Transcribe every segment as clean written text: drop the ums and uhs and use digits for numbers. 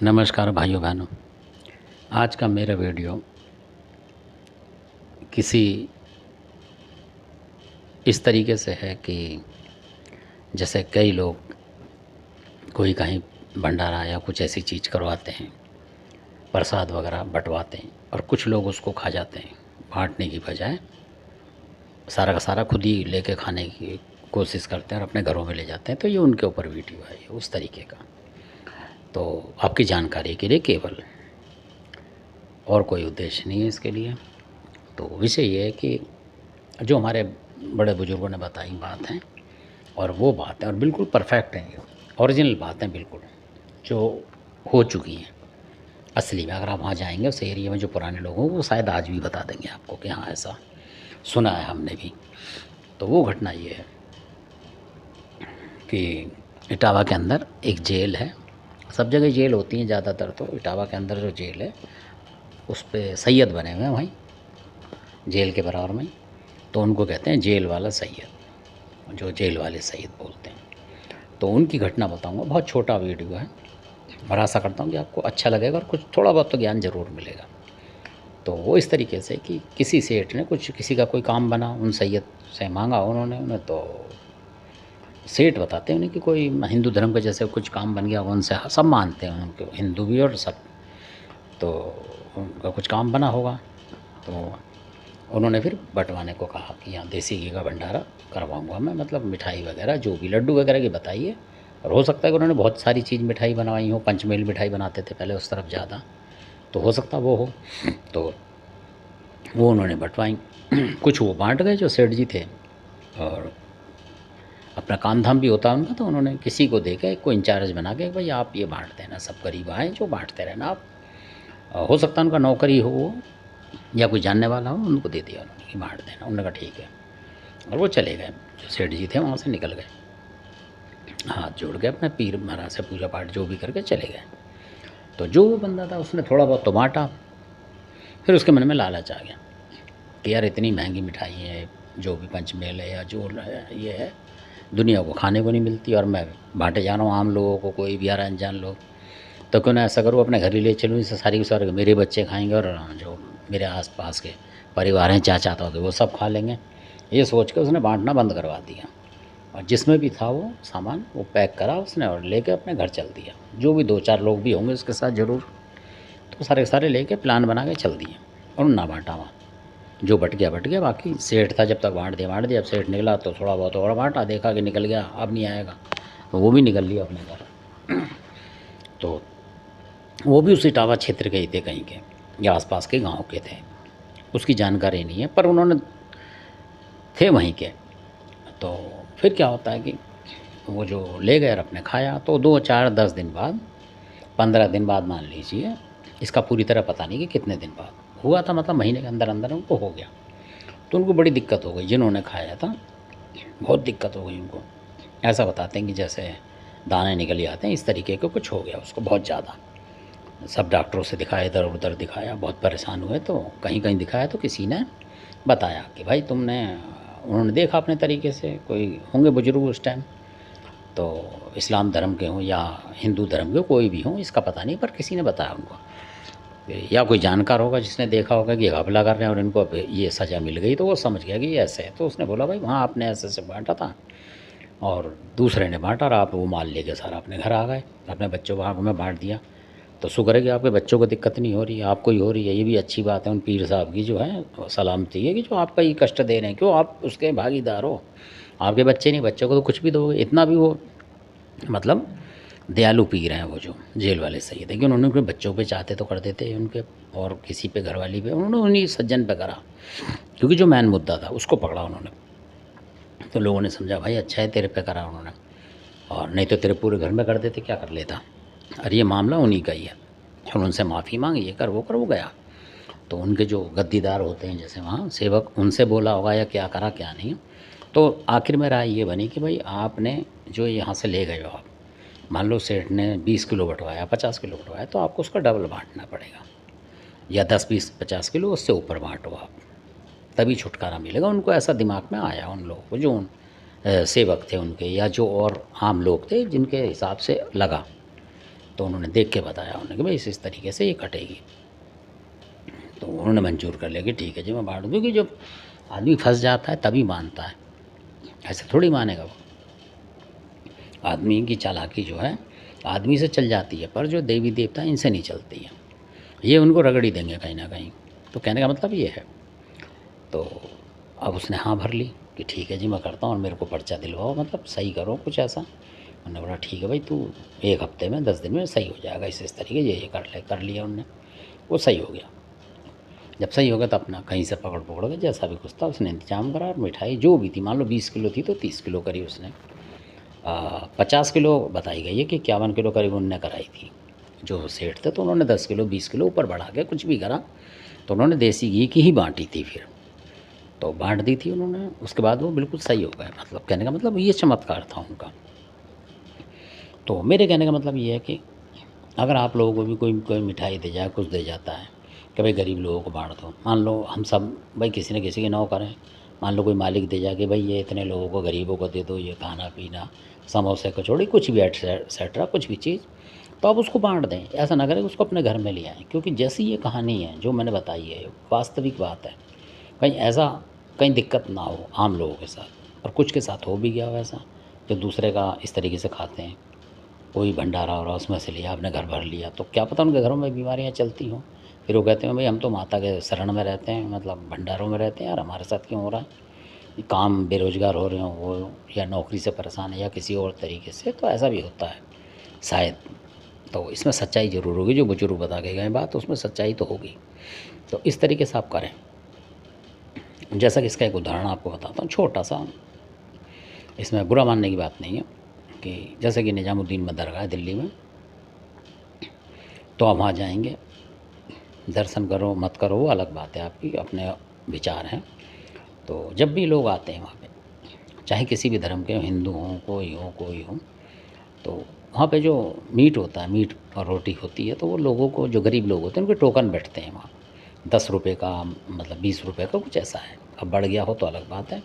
नमस्कार भाइयों बहनों। आज का मेरा वीडियो किसी इस तरीके से है कि जैसे कई लोग कोई कहीं भंडारा या कुछ ऐसी चीज़ करवाते हैं, प्रसाद वगैरह बँटवाते हैं और कुछ लोग उसको खा जाते हैं। बाँटने की बजाय सारा का सारा खुद ही लेके खाने की कोशिश करते हैं और अपने घरों में ले जाते हैं। तो ये उनके ऊपर वीडियो है, ये उस तरीके का। तो आपकी जानकारी के लिए केवल, और कोई उद्देश्य नहीं है इसके लिए। तो विषय ये है कि जो हमारे बड़े बुज़ुर्गों ने बताई बात है, और वो बात है और बिल्कुल परफेक्ट है, ओरिजिनल बातें बिल्कुल जो हो चुकी हैं असली में। अगर आप वहाँ जाएंगे उस एरिया में, जो पुराने लोग हों वो शायद आज भी बता देंगे आपको कि हाँ ऐसा सुना है हमने भी। तो वो घटना ये है कि इटावा के अंदर एक जेल है। सब जगह जेल होती हैं ज़्यादातर, तो इटावा के अंदर जो जेल है उस पे सैयद बने हुए हैं वहीं जेल के बराबर में। तो उनको कहते हैं जेल वाला सैयद, जो जेल वाले सैयद बोलते हैं। तो उनकी घटना बताऊंगा, बहुत छोटा वीडियो है और आशा करता हूँ कि आपको अच्छा लगेगा और कुछ थोड़ा बहुत तो ज्ञान ज़रूर मिलेगा। तो वो इस तरीके से कि किसी सेठ ने किसी का कोई काम बना, उन सैयद से मांगा उन्होंने उन्हें। तो सेठ बताते हैं उन्हें कि कोई हिंदू धर्म का जैसे कुछ काम बन गया, उनसे सब मानते हैं उनको, हिंदू भी और सब। तो उनका कुछ काम बना होगा, तो उन्होंने फिर बँटवाने को कहा कि यहाँ देसी घी का भंडारा करवाऊँगा मैं, मतलब मिठाई वगैरह जो भी, लड्डू वगैरह की बताइए। और हो सकता है कि उन्होंने बहुत सारी चीज़ मिठाई बनवाई हो, पंचमेल मिठाई बनाते थे पहले उस तरफ ज़्यादा, तो हो सकता वो हो। तो वो उन्होंने बँटवाई। कुछ वो बाँट गए जो सेठ जी थे, और अपना काम धाम भी होता है उनका, तो उन्होंने किसी को दे के, एक को इंचार्ज बना के, भाई आप ये बाँट देना, सब गरीब आए जो बाँटते रहना आप। हो सकता है उनका नौकरी हो वो, या कोई जानने वाला हो, उनको दे दिया उन्होंने कि बाँट देना। उन्होंने कहा ठीक है, और वो चले गए। जो सेठ जी थे वहाँ से निकल गए, हाथ जोड़ के अपने पीर महाराज से पूजा पाठ जो भी करके चले गए। तो जो वो बंदा था उसने थोड़ा बहुत तो बाँटा, फिर उसके मन में लालच आ गया कि यार इतनी महंगी मिठाई है, जो भी पंचमेल है या जो ये है, दुनिया को खाने को नहीं मिलती, और मैं बाँटे जा रहा हूँ आम लोगों को, कोई भी आ रहा अनजान लोग। तो क्यों ना ऐसा करूँ, अपने घर ही ले चलूँ, इससे सारी की सारी मेरे बच्चे खाएंगे और जो मेरे आसपास के परिवार हैं, चाचा ताऊ के, वो सब खा लेंगे। ये सोच के उसने बाँटना बंद करवा दिया, और जिसमें भी था वो सामान वो पैक करा उसने और लेके अपने घर चल दिया। जो भी 2-4 लोग भी होंगे उसके साथ ज़रूर, तो सारे के सारे लेके प्लान बना के चल दिए और ना बाँटा वहाँ। जो बट गया, बाकी सेठ था जब तक बाँट दिया। अब सेठ निकला तो थोड़ा बहुत और बाँटा, देखा कि निकल गया, अब नहीं आएगा, तो वो भी निकल लिया अपने घर। तो वो भी उस इटावा क्षेत्र के ही थे, कहीं के या आसपास के गांव के थे, उसकी जानकारी नहीं है, पर उन्होंने थे वहीं के। तो फिर क्या होता है कि वो जो ले गए और अपने खाया, तो 2-4-10 दिन बाद, 15 दिन बाद मान लीजिए, इसका पूरी तरह पता नहीं कि कितने दिन बाद हुआ था, मतलब महीने के अंदर अंदर उनको हो गया। तो उनको बड़ी दिक्कत हो गई, जिन्होंने खाया था बहुत दिक्कत हो गई उनको। ऐसा बताते हैं कि जैसे दाने निकल आते हैं, इस तरीके का कुछ हो गया उसको बहुत ज़्यादा। सब डॉक्टरों से दिखाया, इधर उधर दिखाया, बहुत परेशान हुए। तो कहीं कहीं दिखाया तो किसी ने बताया कि भाई तुमने, उन्होंने देखा अपने तरीके से, कोई होंगे बुजुर्ग उस टाइम, तो इस्लाम धर्म के हों या हिंदू धर्म के, कोई भी हों इसका पता नहीं, पर किसी ने बताया उनको, या कोई जानकार होगा जिसने देखा होगा कि घपला कर रहे हैं और इनको अब ये सज़ा मिल गई, तो वो समझ गया कि ये ऐसे है। तो उसने बोला भाई वहाँ आपने ऐसे ऐसे बाँटा था और दूसरे ने बाँटा, और आप वो माल लेके सारा अपने घर आ गए, अपने बच्चों को में बाँट दिया। तो शुक्र है कि आपके बच्चों को दिक्कत नहीं हो रही है, आपको ही हो रही है, ये भी अच्छी बात है। उन पीर साहब की जो है सलामती है कि जो आपका ही कष्ट दे रहे हैं, क्यों आप उसके भागीदार हो। आपके बच्चे नहीं, बच्चों को तो कुछ भी दोगे, इतना भी वो मतलब दयालु पीर हैं वो जो जेल वाले सही थे, कि उन्होंने उनके बच्चों पे चाहते तो कर देते उनके, और किसी पे घरवाली पे, उन्होंने उन्हीं सज्जन पे करा, क्योंकि जो मैन मुद्दा था उसको पकड़ा उन्होंने। तो लोगों ने समझा भाई अच्छा है तेरे पे करा उन्होंने, और नहीं तो तेरे पूरे घर में कर देते, क्या कर लेता। और ये मामला उन्हीं का ही है, और उनसे माफ़ी मांगी, ये कर वो गया। तो उनके जो गद्दीदार होते हैं जैसे वहाँ सेवक, उनसे बोला होगा या क्या करा क्या नहीं। तो आखिर में राय ये बनी कि भाई आपने जो यहाँ से ले गए हो आप, मान लो सेठ ने 20 किलो बँटवाया, 50 किलो बँटवाया, तो आपको उसका डबल बाँटना पड़ेगा, या 10, 20, 50 किलो उससे ऊपर बाँटो आप, तभी छुटकारा मिलेगा। उनको ऐसा दिमाग में आया उन लोगों को, जो सेवक थे उनके, या जो और आम लोग थे जिनके हिसाब से लगा। तो तो उन्होंने देख के बताया उन्होंने कि भाई इस तरीके से ये कटेगी। तो उन्होंने मंजूर कर लिया कि ठीक है जी मैं बाँट दूँ, क्योंकि जब आदमी फँस जाता है तभी मानता है, ऐसे थोड़ी मानेगा वो। आदमी की चालाकी जो है आदमी से चल जाती है, पर जो देवी देवता हैं इनसे नहीं चलती है, ये उनको रगड़ ही देंगे कहीं ना कहीं। तो कहने का मतलब ये है। तो अब उसने हाँ भर ली कि ठीक है जी मैं करता हूँ और मेरे को पर्चा दिलवाओ, मतलब सही करो कुछ ऐसा। उन्होंने बोला ठीक है भाई तू 1 हफ्ते में 10 दिन में सही हो जाएगा, इस तरीके ये कर लिया उनने, वो सही हो गया। जब सही हो गया तो अपना कहीं से पकड़ पकड़ के जैसा भी कुछ था उसने इंतजाम करा, और मिठाई जो भी थी, मान लो 20 किलो थी तो 30 किलो करी उसने। 50 किलो बताई गई है कि 51 किलो करीब उनने कराई थी जो सेठ थे। तो उन्होंने 10 किलो 20 किलो ऊपर बढ़ा के कुछ भी करा, तो उन्होंने देसी घी की ही बाँटी थी फिर, तो बाँट दी थी उन्होंने। उसके बाद वो बिल्कुल सही हो गए, मतलब कहने का मतलब ये चमत्कार था उनका। तो मेरे कहने का मतलब ये है कि अगर आप लोगों को भी कोई कोई मिठाई दे जाए, कुछ दे जाता है कि भाई गरीब लोगों को बाँट दो, मान लो हम सब भाई किसी न किसी की नौ करें, मान लो कोई मालिक दे जाए कि भाई ये इतने लोगों को गरीबों को दे दो, ये खाना पीना समोसे कचौड़ी कुछ भी एटसेट्रा कुछ भी चीज़, तो आप उसको बाँट दें। ऐसा ना करें उसको अपने घर में ले आएँ, क्योंकि जैसी ये कहानी है जो मैंने बताई है वास्तविक बात है। कहीं ऐसा कहीं दिक्कत ना हो आम लोगों के साथ, और कुछ के साथ हो भी गया हो ऐसा, जो दूसरे का इस तरीके से खाते हैं। कोई भंडारा हो रहा उसमें से लिया आपने घर भर लिया, तो क्या पता उनके घरों में बीमारियाँ चलती हों। फिर वो कहते हैं भाई हम तो माता के शरण में रहते हैं, मतलब भंडारों में रहते हैं, यार हमारे साथ क्यों हो रहा है, ये काम बेरोज़गार हो रहे हों वो, या नौकरी से परेशान है या किसी और तरीके से, तो ऐसा भी होता है शायद। तो इसमें सच्चाई ज़रूर होगी, जो बुजुर्ग बता के गए बात उसमें सच्चाई तो होगी। तो इस तरीके से आप करें। जैसा कि इसका एक उदाहरण आपको बताता हूँ छोटा सा, इसमें बुरा मानने की बात नहीं है, कि जैसे कि निज़ामुद्दीन में दरगाह है दिल्ली में, तो आप वहाँ जाएंगे, दर्शन करो मत करो वो अलग बात है, आपकी अपने विचार हैं। तो जब भी लोग आते हैं वहाँ पे, चाहे किसी भी धर्म के, हिंदू हों कोई हो, तो वहाँ पे जो मीट होता है, मीट और रोटी होती है, तो वो लोगों को, जो गरीब लोग होते हैं उनके टोकन बैठते हैं वहाँ, 10 रुपये का, मतलब 20 रुपये का कुछ ऐसा है। अब बढ़ गया हो तो अलग बात है।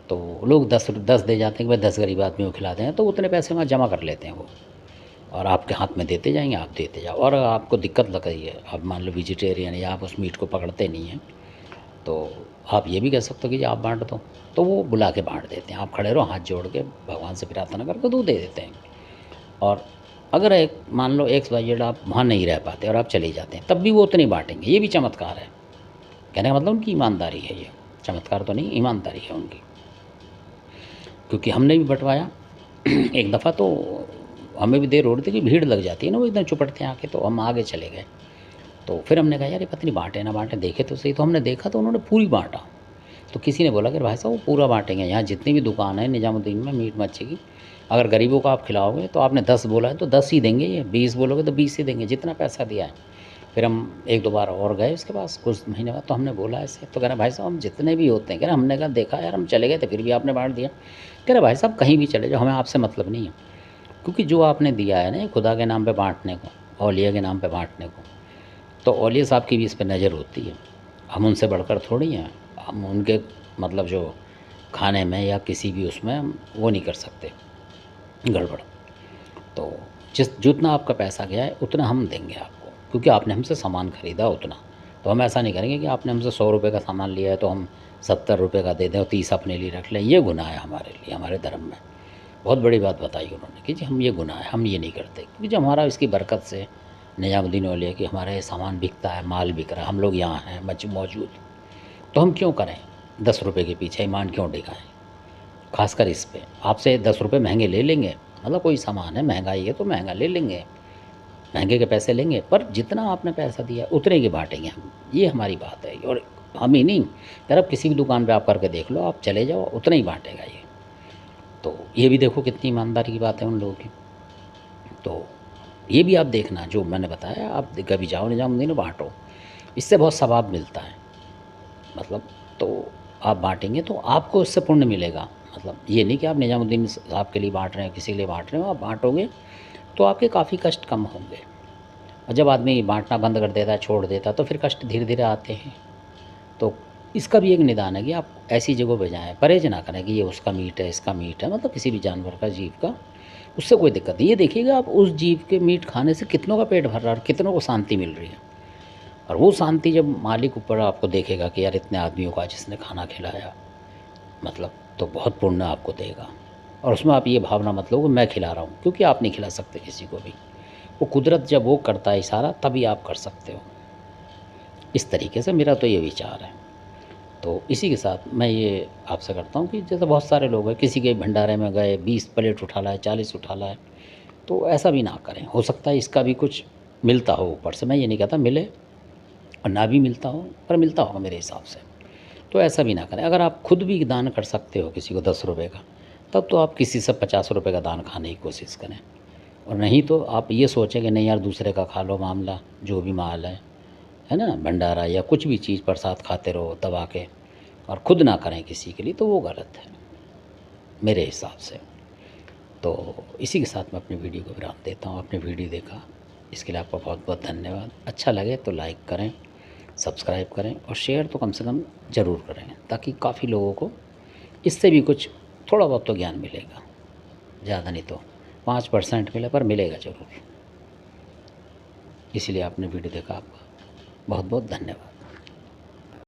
तो लोग 10 दे जाते हैं कि भाई 10 गरीब आदमियों को खिलाते हैं, तो उतने पैसे वहाँ जमा कर लेते हैं वो, और आपके हाथ में देते जाएंगे, आप देते जाओ। और अगर आपको दिक्कत लग रही है, आप मान लो वेजिटेरियन या आप उस मीट को पकड़ते नहीं हैं, तो आप ये भी कह सकते हो कि जी आप बाँट दो, तो वो बुला के बाँट देते हैं। आप खड़े रहो हाथ जोड़ के भगवान से प्रार्थना करके तो दे देते हैं। और अगर एक मान लो एक्स वाई जेड आप वहाँ नहीं रह पाते और आप चले जाते हैं, तब भी वो उतने बाँटेंगे। ये भी चमत्कार है। कहने का मतलब उनकी ईमानदारी है ये, चमत्कार तो नहीं, ईमानदारी है उनकी। क्योंकि हमने भी बँटवाया एक दफ़ा, तो हमें भी देर हो रही थी कि भीड़ लग जाती है ना, वो एकदम चुपड़ते आके, तो हम आगे चले गए। तो फिर हमने कहा यार ये पता नहीं बाँटे ना बाँटे, देखे तो सही। तो हमने देखा तो उन्होंने पूरी बाँटा। तो किसी ने बोला कि भाई साहब वो पूरा बाँटेंगे, यहाँ जितनी भी दुकान है निज़ामुद्दीन में मीट मच्छी की, अगर गरीबों को आप खिलाओगे तो आपने 10 बोला है तो 10 ही देंगे, ये 20 बोलोगे तो 20 ही देंगे, जितना पैसा दिया है। फिर हम 1-2 बार और गए उसके पास कुछ महीने बाद, तो हमने बोला ऐसे, तो कह रहे भाई साहब हम जितने भी होते हैं, कह रहे हमने कहा देखा यार हम चले गए थे फिर भी आपने बाँट दिया। कह रहे भाई साहब कहीं भी चले जाओ, हमें आपसे मतलब नहीं है, क्योंकि जो आपने दिया है ना खुदा के नाम पे बाँटने को, औलिया के नाम पे बाँटने को, तो औलिया साहब की भी इस पे नज़र होती है। हम उनसे बढ़कर थोड़ी हैं, हम उनके मतलब जो खाने में या किसी भी उसमें हम वो नहीं कर सकते गड़बड़। तो जितना आपका पैसा गया है उतना हम देंगे आपको, क्योंकि आपने हमसे सामान ख़रीदा उतना। तो हम ऐसा नहीं करेंगे कि आपने हमसे 100 रुपये का सामान लिया है तो हम 70 रुपये का दे दें और 30 अपने लिए रख लें। ये गुनाह है हमारे लिए, हमारे धर्म में। बहुत बड़ी बात बताई उन्होंने कि जी हम ये गुनाह है, हम ये नहीं करते, क्योंकि जो हमारा इसकी बरकत से निजामुद्दीन औलिया कि हमारा ये सामान बिकता है, माल बिक रहा है, हम लोग यहाँ हैं मौजूद, तो हम क्यों करें 10 रुपये के पीछे ईमान क्यों डिगाएँ। ख़ासकर इस पे आपसे 10 रुपये महंगे ले लेंगे, मतलब कोई सामान है, महंगाई है तो महंगा ले लेंगे, महंगे के पैसे लेंगे, पर जितना आपने पैसा दिया उतने की बाँटेंगे हम। ये हमारी बात है। और हम ही नहीं, यार आप किसी भी दुकान पे आप करके देख लो, आप चले जाओ उतना ही बाँटेगा ये। तो ये भी देखो कितनी ईमानदारी की बात है उन लोगों की। तो ये भी आप देखना जो मैंने बताया, आप कभी जाओ निजामुद्दीन बाँटो, इससे बहुत सवाब मिलता है। मतलब तो आप बाँटेंगे तो आपको इससे पुण्य मिलेगा। मतलब ये नहीं कि आप निजामुद्दीन साहब के लिए बाँट रहे हैं, किसी के लिए बाँट रहे हो, आप बाँटोगे तो आपके काफ़ी कष्ट कम होंगे। और जब आदमी बाँटना बंद कर देता है, छोड़ देता है, तो फिर कष्ट धीरे-धीरे आते हैं। तो इसका भी एक निदान है कि आप ऐसी जगहों पे जाएँ, परहेज़ ना करें कि ये उसका मीट है, इसका मीट है, मतलब किसी भी जानवर का, जीव का, उससे कोई दिक्कत नहीं। ये देखिएगा आप उस जीव के मीट खाने से कितनों का पेट भर रहा है और कितनों को शांति मिल रही है। और वो शांति जब मालिक ऊपर आपको देखेगा कि यार इतने आदमियों को आज इसने खाना खिलाया, मतलब तो बहुत पुण्य आपको देगा। और उसमें आप ये भावना मत लो कि मैं खिला रहा हूँ, क्योंकि आप नहीं खिला सकते किसी को भी। वो कुदरत जब वो करता है इशारा तभी आप कर सकते हो। इस तरीके से मेरा तो ये विचार है। तो इसी के साथ मैं ये आपसे करता हूँ कि जैसे बहुत सारे लोग हैं, किसी के भंडारे में गए 20 प्लेट उठा लाए, 40 उठा लाए, तो ऐसा भी ना करें। हो सकता है इसका भी कुछ मिलता हो ऊपर से, मैं ये नहीं कहता मिले और ना भी मिलता हो, पर मिलता होगा मेरे हिसाब से। तो ऐसा भी ना करें। अगर आप खुद भी दान कर सकते हो किसी को 10 रुपये का, तब तो आप किसी से 50 रुपये का दान खाने की कोशिश करें। और नहीं तो आप ये सोचें कि नहीं यार दूसरे का खा लो मामला, जो भी माल है ना, भंडारा या कुछ भी चीज़ प्रसाद खाते रहो दबा के, और खुद ना करें किसी के लिए, तो वो गलत है मेरे हिसाब से। तो इसी के साथ मैं अपनी वीडियो को विराम देता हूँ। आपने वीडियो देखा इसके लिए आपका बहुत बहुत धन्यवाद। अच्छा लगे तो लाइक करें, सब्सक्राइब करें और शेयर तो कम से कम ज़रूर करें, ताकि काफ़ी लोगों को इससे भी कुछ थोड़ा बहुत तो ज्ञान मिलेगा। ज़्यादा नहीं तो 5% मिले, पर मिलेगा ज़रूर। इसलिए आपने वीडियो देखा, आपका बहुत बहुत धन्यवाद।